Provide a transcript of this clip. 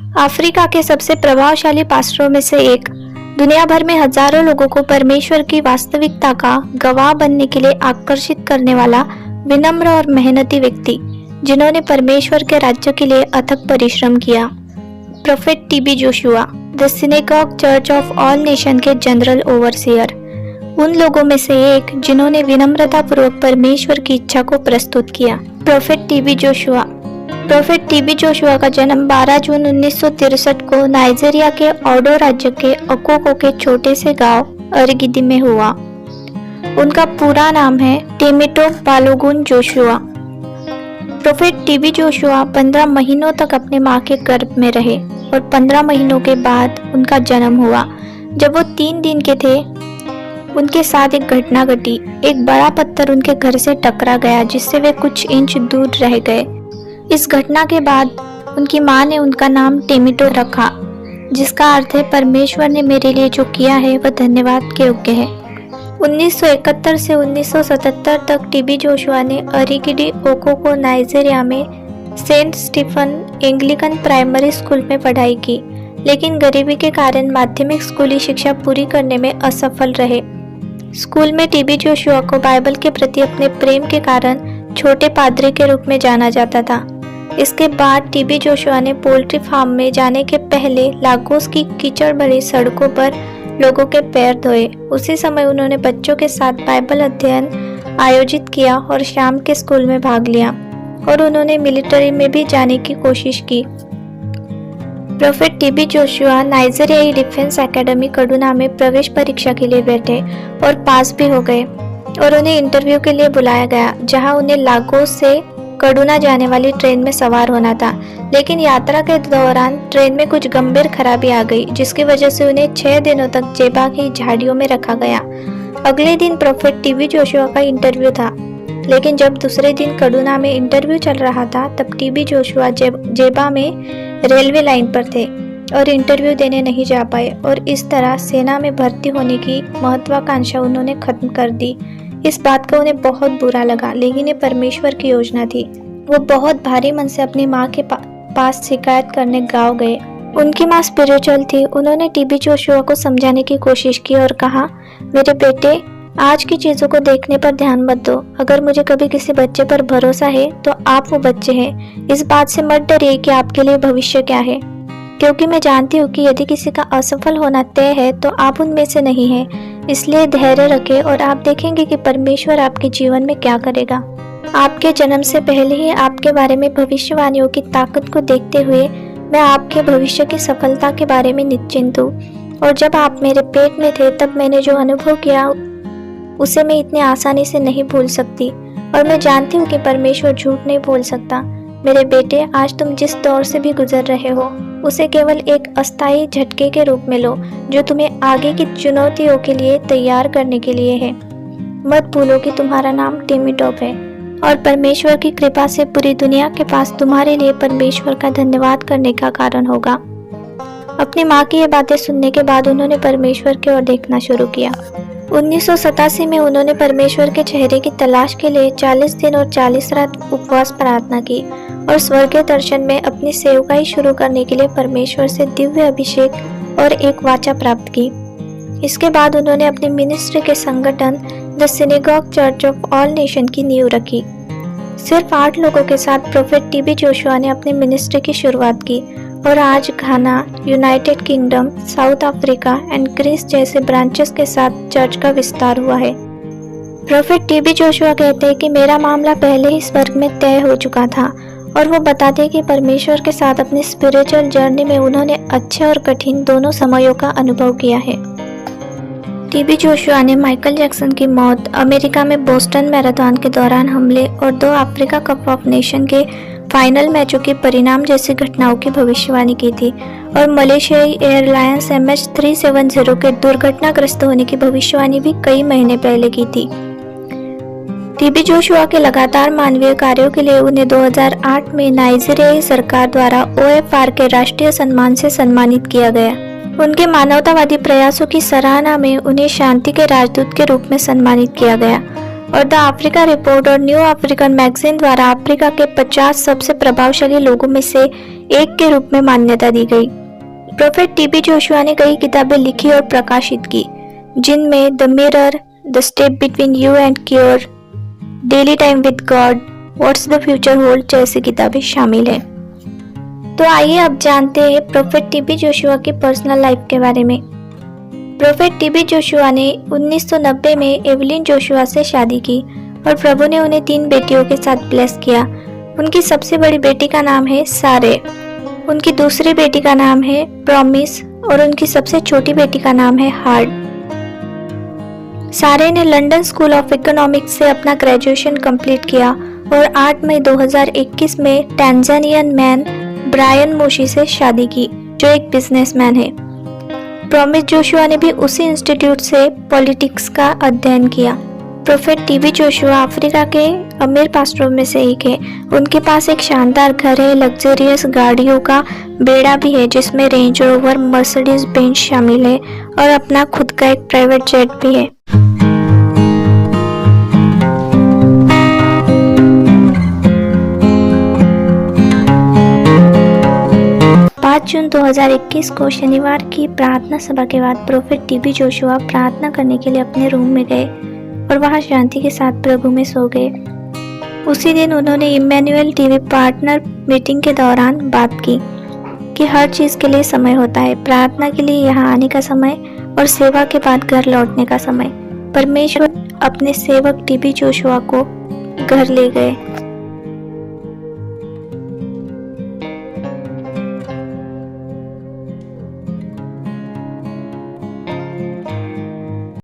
Africa के सबसे प्रभावशाली पास्टरों में से एक, दुनिया भर में हजारों लोगों को परमेश्वर की वास्तविकता का गवाह बनने के लिए आकर्षित करने वाला विनम्र और मेहनती व्यक्ति, जिन्होंने परमेश्वर के राज्य के लिए अथक परिश्रम किया। Prophet TB Joshua, the synagogue church of all nation के जनरल ओवरसियर, उन लोगों में से एक जिन्होंने विनम्रतापूर्वक परमेश्वर की इच्छा को प्रस्तुत किया। Prophet TB Joshua. Prophet TB Joshua का जन्म 12 जून 1963 को नाइजीरिया के ऑडो राज्य के अकोको के छोटे से गांव अरगिदी में हुआ। उनका पूरा नाम है Temitope Balogun Joshua. Prophet TB Joshua 15 महीनों तक अपने मां के गर्भ में रहे और 15 महीनों के बाद उनका जन्म हुआ। जब वो 3 दिन के थे, उनके साथ एक घटना घटी। एक बड़ा पत्थर उनके घर से टकरा गया, जिससे वे कुछ इंच दूर रह गए। इस घटना के बाद उनकी मां ने उनका नाम टेमिटो रखा, जिसका अर्थ है परमेश्वर ने मेरे लिए जो किया है वह धन्यवाद के योग्य है। 1971 से 1977 तक टीबी जोशुआ ने अरिगिडी ओकोको नाइजीरिया में Saint Stephen Anglican primary school में पढ़ाई की, लेकिन गरीबी के कारण माध्यमिक स्कूली शिक्षा पूरी करने में असफल रहे। स्कूल में टीबी जोशुआ को बाइबल के प्रति अपने प्रेम के कारण छोटे पादरी के रूप में जाना जाता था। इसके बाद टीबी जोशुआ ने पोल्ट्री फार्म में जाने के पहले लागोस की कीचड़ भरी सड़कों पर लोगों के पैर धोए। उसी समय उन्होंने बच्चों के साथ बाइबल अध्ययन आयोजित किया और शाम के स्कूल में भाग लिया, और उन्होंने मिलिट्री में भी जाने की कोशिश की। प्रोफेट टीबी जोशुआ नाइजीरियाई डिफेंस एकेडमी कड़ूना में प्रवेश परीक्षा के लिए बैठे और पास भी हो गए, और उन्हें इंटरव्यू के लिए बुलाया गया, जहां उन्हें लागोस से कड़ूना जाने वाली ट्रेन में सवार होना था। लेकिन यात्रा के दौरान ट्रेन में कुछ गंभीर खराबी आ गई, जिसकी वजह से उन्हें 6 दिनों तक जेबा की झाड़ियों में रखा गया। अगले दिन प्रोफेट टीबी जोशुआ का इंटरव्यू था, लेकिन जब दूसरे दिन कड़ूना में इंटरव्यू चल रहा था, तब टीबी जोशुआ जेबा में रेलवे लाइन पर थे और इंटरव्यू देने नहीं जा पाए, और इस तरह सेना में भर्ती होने की महत्वाकांक्षा उन्होंने खत्म कर दी। इस बात का उन्हें बहुत बुरा लगा, लेकिन ये परमेश्वर की योजना थी। वो बहुत भारी मन से अपनी माँ के पास शिकायत करने गाँव गए। उनकी माँ स्पिरिचुअल थी। उन्होंने टीबी जोशुआ को समझाने की कोशिश की और कहा, मेरे बेटे, आज की चीज़ों को देखने पर ध्यान मत दो। अगर मुझे कभी किसी बच्चे पर भरोसा है तो आप वो बच्चे हैं। इस बात से मत डरिए कि आपके लिए भविष्य क्या है, क्योंकि मैं जानती हूँ कि यदि किसी का असफल होना तय है तो आप उनमें से नहीं हैं। इसलिए धैर्य रखें और आप देखेंगे कि परमेश्वर आपके जीवन में क्या करेगा। आपके जन्म से पहले ही आपके बारे में भविष्यवाणियों की ताकत को देखते हुए मैं आपके भविष्य की सफलता के बारे में निश्चिंत हूँ। और जब आप मेरे पेट में थे तब मैंने जो अनुभव किया उसे मैं इतनी आसानी से नहीं भूल सकती, और मैं जानती हूँ कि परमेश्वर झूठ नहीं बोल सकता। मेरे बेटे, आज तुम जिस दौर से भी गुजर रहे हो, उसे केवल एक अस्थायी झटके के रूप में लो, जो तुम्हें आगे की चुनौतियों के लिए तैयार करने के लिए है। मत भूलो कि तुम्हारा नाम टेमिटोप है, और परमेश्वर की कृपा से पूरी दुनिया के पास तुम्हारे लिए परमेश्वर का धन्यवाद करने का कारण होगा। अपनी माँ की ये बातें सुनने के बाद उन्होंने परमेश्वर की ओर देखना शुरू किया। 1987 में उन्होंने परमेश्वर के चेहरे की तलाश के लिए 40 दिन और 40 रात उपवास प्रार्थना की, और स्वर्गीय दर्शन में अपनी सेवकाई शुरू करने के लिए परमेश्वर से दिव्य अभिषेक और एक वाचा प्राप्त की। इसके बाद उन्होंने अपने मिनिस्ट्री के संगठन the synagogue church of all nation की नींव रखी। सिर्फ 8 लोगों के साथ प्रोफेट टीबी जोशुआ ने अपनी मिनिस्ट्री की शुरुआत की, और आज Ghana, United Kingdom, South Africa and Greece जैसे ब्रांचेस के साथ चर्च का विस्तार हुआ है। प्रोफेट टीबी जोशुआ कहते हैं कि मेरा मामला पहले ही स्वर्ग में तय हो चुका था, और वो बताते हैं कि परमेश्वर के साथ अपनी स्पिरिचुअल जर्नी में उन्होंने अच्छे और कठिन दोनों समयों का अनुभव किया है। टीबी जोशुआ ने माइकल जैक्सन की मौत, अमेरिका में बोस्टन मैराथन के दौरान हमले और 2 अफ्रीका कप ऑफ नेशन के फाइनल मैचों के परिणाम जैसी घटनाओं की भविष्यवाणी की थी, और मलेशियाई एयरलाइंस MH370 के दुर्घटनाग्रस्त होने की भविष्यवाणी भी कई महीने पहले की थी। टीबी जोशुआ के लगातार मानवीय कार्यों के लिए उन्हें 2008 में नाइजीरियाई सरकार द्वारा OFR के राष्ट्रीय सम्मान से सम्मानित किया गया। उनके मानवतावादी प्रयासों की सराहना में उन्हें शांति के राजदूत के रूप में सम्मानित किया गया। और द अफ्रीका रिपोर्ट और न्यू अफ्रीकन मैगजीन द्वारा अफ्रीका के 50 सबसे प्रभावशाली लोगों में से एक के रूप में मान्यता दी गई। प्रोफेट टीबी जोशुआ ने कई किताबें लिखी और प्रकाशित की, जिनमें the mirror, the step between you and cure, daily time with God, what's the future hold जैसी किताबें शामिल हैं। तो आइए अब जानते हैं प्रोफेट टीबी जोशुआ की पर्सनल लाइफ के बारे में। प्रोफेट टीबी जोशुआ ने 1990 में एवलिन जोशुआ से शादी की और प्रभु ने उन्हें 3 बेटियों के साथ ब्लेस किया। उनकी सबसे बड़ी बेटी का नाम है सारे, उनकी दूसरी बेटी का नाम है प्रॉमिस और उनकी सबसे छोटी बेटी का नाम है हार्ड। सारे ने लंदन स्कूल ऑफ इकोनॉमिक्स से अपना ग्रेजुएशन कंप्लीट किया और 8 मई 2021 में टैंजानियन मैन ब्रायन मोशी से शादी की, जो एक बिजनेसमैन है। प्रॉमिस जोशुआ ने भी उसी इंस्टीट्यूट से पॉलिटिक्स का अध्ययन किया। प्रोफेट टीबी जोशुआ अफ्रीका के अमीर पास्टरों में से एक है। उनके पास एक शानदार घर है, लग्जरियस गाड़ियों का बेड़ा भी है जिसमें रेंज रोवर, मर्सिडीज बेंज शामिल है और अपना खुद का एक प्राइवेट जेट भी है। जून 2021 को शनिवार की प्रार्थना सभा के बाद प्रोफेट टीबी जोशुआ प्रार्थना करने के लिए अपने रूम में गए और वहां शांति के साथ प्रभु में सो गए। उसी दिन उन्होंने इमैनुअल टीवी पार्टनर मीटिंग के दौरान बात की कि हर चीज के लिए समय होता है, प्रार्थना के लिए यहाँ आने का समय और सेवा के बाद घर लौटने का समय। परमेश्वर अपने सेवक टीबी जोशुआ को घर ले गए।